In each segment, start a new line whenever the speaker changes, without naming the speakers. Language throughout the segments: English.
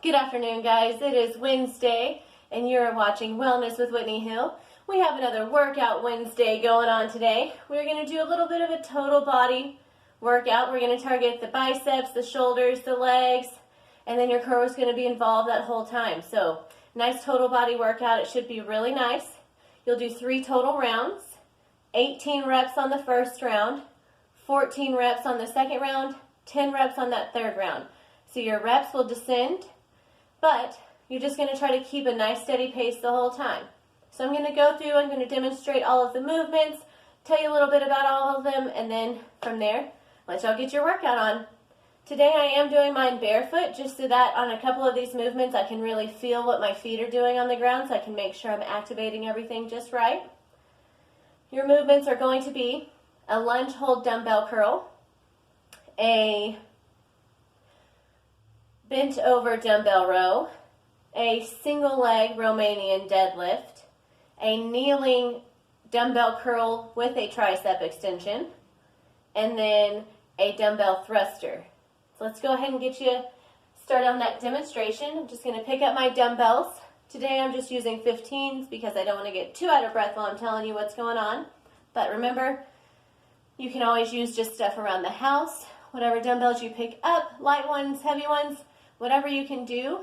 Good afternoon, guys. It is Wednesday, and you're watching Wellness with Whitney Hill. We have another Workout Wednesday going on today. We're going to do a little bit of a total body workout. We're going to target the biceps, the shoulders, the legs, and then your core is going to be involved that whole time. So, nice total body workout. It should be really nice. You'll do 3 total rounds, 18 reps on the first round, 14 reps on the second round, 10 reps on that third round. So your reps will descend, but you're just going to try to keep a nice steady pace the whole time. So I'm going to go through, I'm going to demonstrate all of the movements, tell you a little bit about all of them, and then from there, let y'all get your workout on. Today I am doing mine barefoot, just so that on a couple of these movements I can really feel what my feet are doing on the ground, so I can make sure I'm activating everything just right. Your movements are going to be a lunge hold dumbbell curl, a bent over dumbbell row, a single leg Romanian deadlift, a kneeling dumbbell curl with a tricep extension, and then a dumbbell thruster. So let's go ahead and get you started on that demonstration. I'm just going to pick up my dumbbells. Today I'm just using 15s because I don't want to get too out of breath while I'm telling you what's going on. But remember, you can always use just stuff around the house, whatever dumbbells you pick up, light ones, heavy ones, whatever you can do.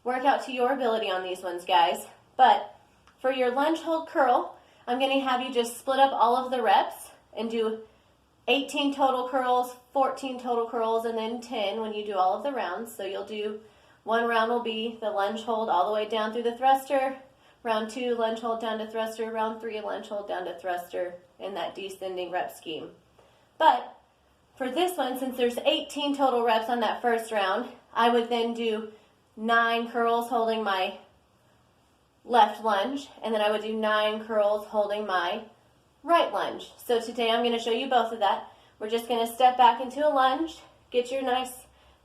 Work out to your ability on these ones, guys. But for your lunge hold curl, I'm going to have you just split up all of the reps and do 18 total curls, 14 total curls, and then 10 when you do all of the rounds. So you'll do, one round will be the lunge hold all the way down through the thruster, round 2 lunge hold down to thruster, round 3 lunge hold down to thruster in that descending rep scheme. But for this one, since there's 18 total reps on that first round, I would then do 9 curls holding my left lunge, and then I would do 9 curls holding my right lunge. So today I'm going to show you both of that. We're just going to step back into a lunge, get your nice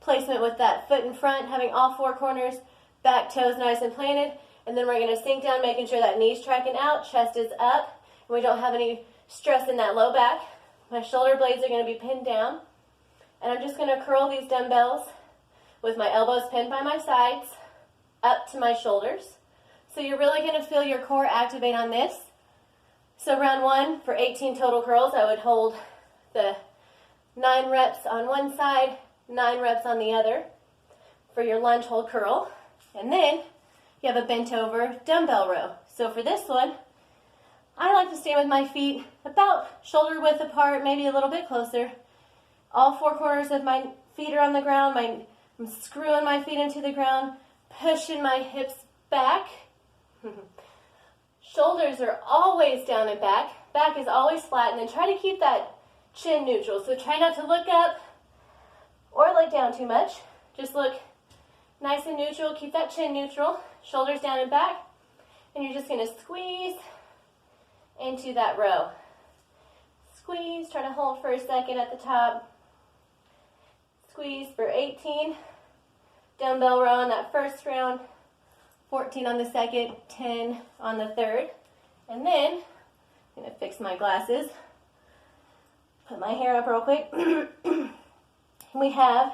placement with that foot in front, having all 4 corners, back toes nice and planted, and then we're going to sink down, making sure that knee's tracking out, chest is up, and we don't have any stress in that low back. My shoulder blades are going to be pinned down, and I'm just going to curl these dumbbells with my elbows pinned by my sides up to my shoulders. So you're really going to feel your core activate on this. So round 1 for 18 total curls, I would hold the 9 reps on one side, 9 reps on the other for your lunge hold curl. And then you have a bent over dumbbell row. So for this one, I like to stand with my feet about shoulder width apart, maybe a little bit closer. All 4 corners of my feet are on the ground. I'm screwing my feet into the ground, pushing my hips back. Shoulders are always down and back. Back is always flat, and then try to keep that chin neutral. So try not to look up or look down too much. Just look nice and neutral. Keep that chin neutral. Shoulders down and back. And you're just going to squeeze into that row. Squeeze. Try to hold for a second at the top. Squeeze for 18. Dumbbell row on that first round. 14 on the second, 10 on the third. And then, I'm going to fix my glasses. Put my hair up real quick. We have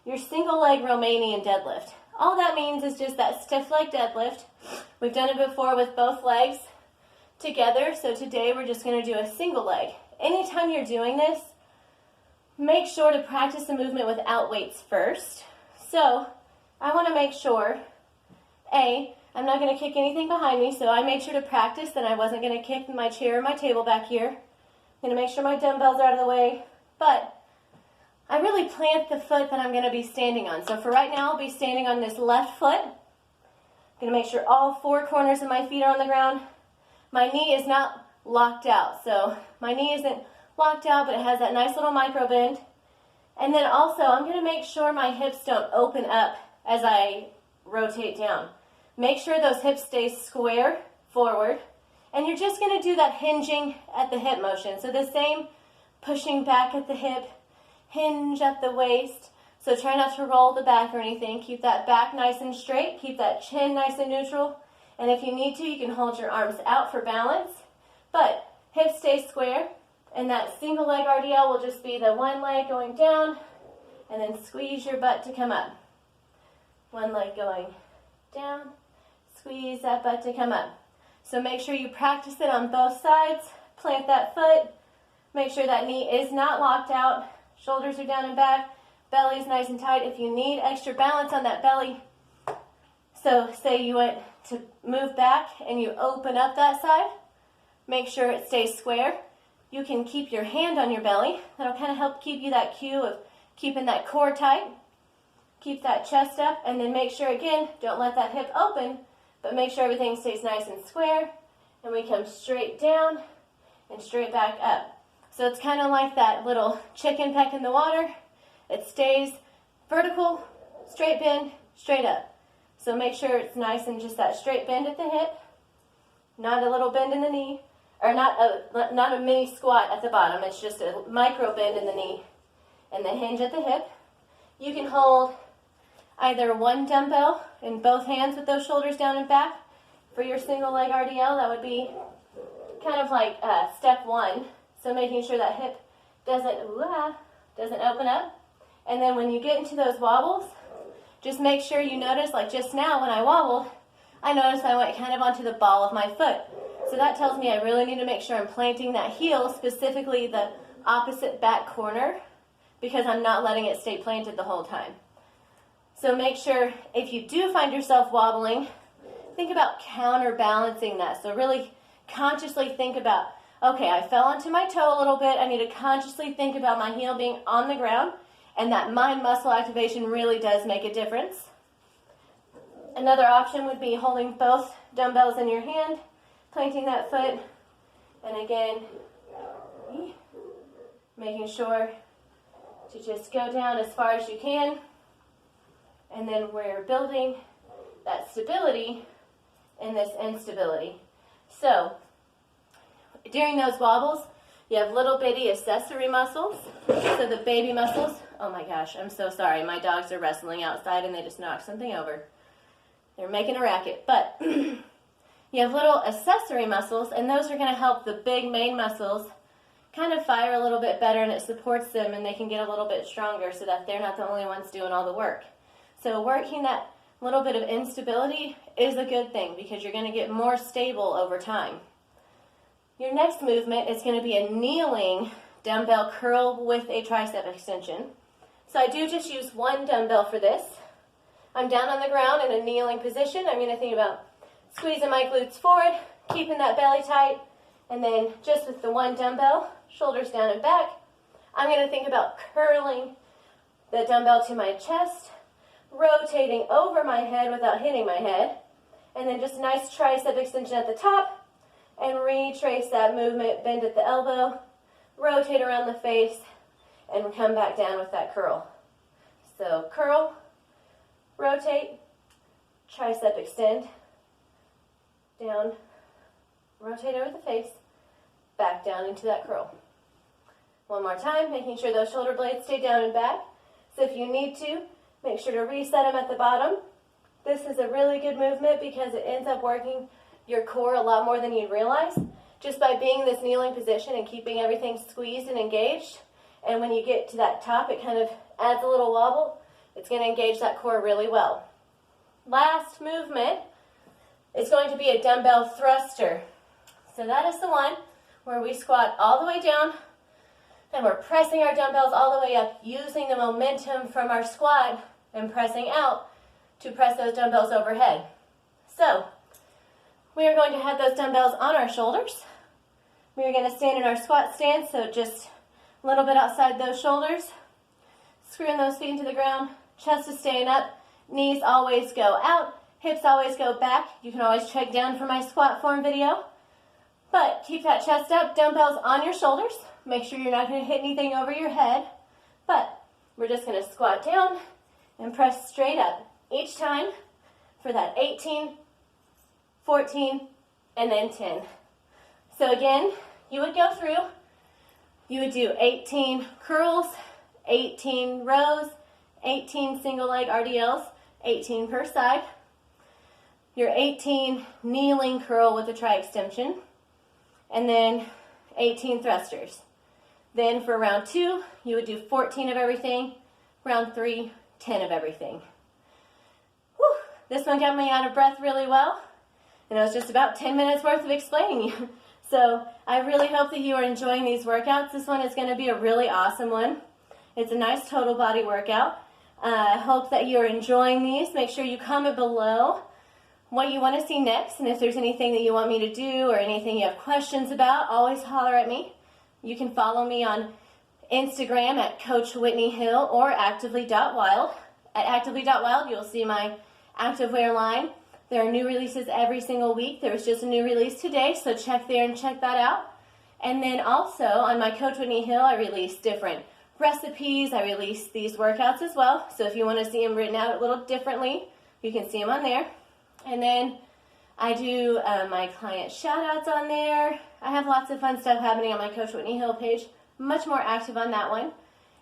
your single leg Romanian deadlift. All that means is just that stiff leg deadlift. We've done it before with both legs together, so today we're just going to do a single leg. Anytime you're doing this, make sure to practice the movement without weights first. So, I want to make sure, I'm not going to kick anything behind me, so I made sure to practice that I wasn't going to kick my chair or my table back here. I'm going to make sure my dumbbells are out of the way, but I really plant the foot that I'm going to be standing on. So for right now, I'll be standing on this left foot. I'm going to make sure all 4 corners of my feet are on the ground. My knee is not locked out, so my knee isn't locked out, but it has that nice little micro bend. And then also, I'm going to make sure my hips don't open up as I rotate down. Make sure those hips stay square forward, and you're just going to do that hinging at the hip motion. So the same pushing back at the hip, hinge at the waist. So try not to roll the back or anything. Keep that back nice and straight. Keep that chin nice and neutral. And if you need to, you can hold your arms out for balance. But hips stay square, and that single leg RDL will just be the one leg going down, and then squeeze your butt to come up. One leg going down. Squeeze that butt to come up. So make sure you practice it on both sides. Plant that foot. Make sure that knee is not locked out. Shoulders are down and back. Belly is nice and tight. If you need extra balance on that belly, so say you went to move back and you open up that side, make sure it stays square. You can keep your hand on your belly. That'll kind of help keep you that cue of keeping that core tight. Keep that chest up, and then make sure, again, don't let that hip open, but make sure everything stays nice and square. And we come straight down and straight back up. So it's kind of like that little chicken peck in the water. It stays vertical, straight bend, straight up. So make sure it's nice and just that straight bend at the hip, not a little bend in the knee, or not a mini squat at the bottom. It's just a micro bend in the knee and the hinge at the hip. You can hold either one dumbbell in both hands with those shoulders down and back. For your single leg RDL, that would be kind of like step one. So making sure that hip doesn't open up. And then when you get into those wobbles, just make sure you notice, like just now when I wobbled, I noticed I went kind of onto the ball of my foot. So that tells me I really need to make sure I'm planting that heel, specifically the opposite back corner, because I'm not letting it stay planted the whole time. So make sure if you do find yourself wobbling, think about counterbalancing that. So really consciously think about, okay, I fell onto my toe a little bit. I need to consciously think about my heel being on the ground, and that mind muscle activation really does make a difference. Another option would be holding both dumbbells in your hand, planting that foot, and again, making sure to just go down as far as you can. And then we're building that stability in this instability. So during those wobbles, you have little bitty accessory muscles. So the baby muscles, oh my gosh, I'm so sorry. My dogs are wrestling outside and they just knocked something over. They're making a racket. But you have little accessory muscles, and those are going to help the big main muscles kind of fire a little bit better, and it supports them, and they can get a little bit stronger so that they're not the only ones doing all the work. So working that little bit of instability is a good thing, because you're going to get more stable over time. Your next movement is going to be a kneeling dumbbell curl with a tricep extension. So I do just use one dumbbell for this. I'm down on the ground in a kneeling position. I'm going to think about squeezing my glutes forward, keeping that belly tight, and then just with the one dumbbell, shoulders down and back, I'm going to think about curling the dumbbell to my chest, rotating over my head without hitting my head, and then just a nice tricep extension at the top, and retrace that movement, bend at the elbow, rotate around the face, and come back down with that curl. So curl, rotate, tricep extend, down, rotate over the face, back down into that curl. One more time, making sure those shoulder blades stay down and back. So if you need to, make sure to reset them at the bottom. This is a really good movement because it ends up working your core a lot more than you'd realize, just by being in this kneeling position and keeping everything squeezed and engaged. And when you get to that top, it kind of adds a little wobble. It's going to engage that core really well. Last movement is going to be a dumbbell thruster. So that is the one where we squat all the way down, and we're pressing our dumbbells all the way up, using the momentum from our squat and pressing out to press those dumbbells overhead. So we are going to have those dumbbells on our shoulders. We are going to stand in our squat stance, so just a little bit outside those shoulders. Screwing those feet into the ground, chest is staying up, knees always go out, hips always go back. You can always check down for my squat form video. But keep that chest up, dumbbells on your shoulders. Make sure you're not going to hit anything over your head. But we're just going to squat down and press straight up each time for that 18, 14, and then 10. So again, you would go through, you would do 18 curls, 18 rows, 18 single leg RDLs, 18 per side. Your 18 kneeling curl with a tri extension, and then 18 thrusters. Then for round 2, you would do 14 of everything. Round 3, 10 of everything. this one got me out of breath really well, and it was just about 10 minutes worth of explaining you. So I really hope that you are enjoying these workouts. This one is going to be a really awesome one. It's a nice total body workout. I hope that you're enjoying these. Make sure you comment below what you want to see next, and if there's anything that you want me to do or anything you have questions about, always holler at me. You can follow me on Instagram at Coach Whitney Hill or actively.wild. At actively.wild, you'll see my activewear line. There are new releases every single week. There was just a new release today, so check there and check that out. And then also on my Coach Whitney Hill, I release different recipes. I release these workouts as well. So if you want to see them written out a little differently, you can see them on there. And then I do my client shout-outs on there. I have lots of fun stuff happening on my Coach Whitney Hill page. Much more active on that one.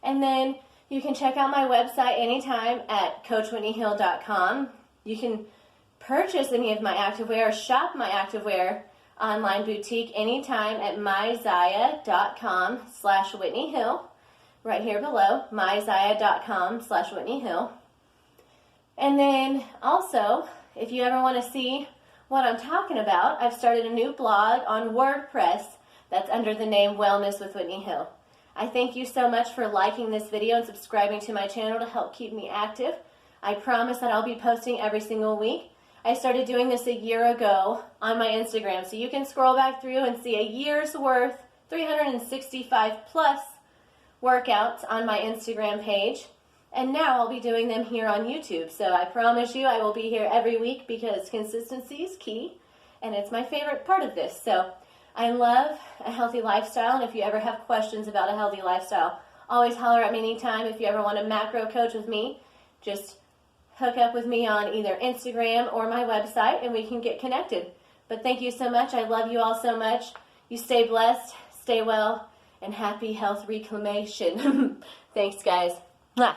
And then you can check out my website anytime at CoachWhitneyHill.com. You can purchase any of my activewear or shop my activewear online boutique anytime at myzia.com/WhitneyHill. Right here below, myzia.com/WhitneyHill. And then also, if you ever want to see what I'm talking about, I've started a new blog on WordPress that's under the name Wellness with Whitney Hill. I thank you so much for liking this video and subscribing to my channel to help keep me active. I promise that I'll be posting every single week. I started doing this a year ago on my Instagram, so you can scroll back through and see a year's worth, 365 plus workouts on my Instagram page. And now I'll be doing them here on YouTube. So I promise you I will be here every week because consistency is key, and it's my favorite part of this. So I love a healthy lifestyle, and if you ever have questions about a healthy lifestyle, always holler at me anytime. If you ever want a macro coach with me, just hook up with me on either Instagram or my website, and we can get connected. But thank you so much. I love you all so much. You stay blessed, stay well, and happy health reclamation. Thanks, guys. Mwah.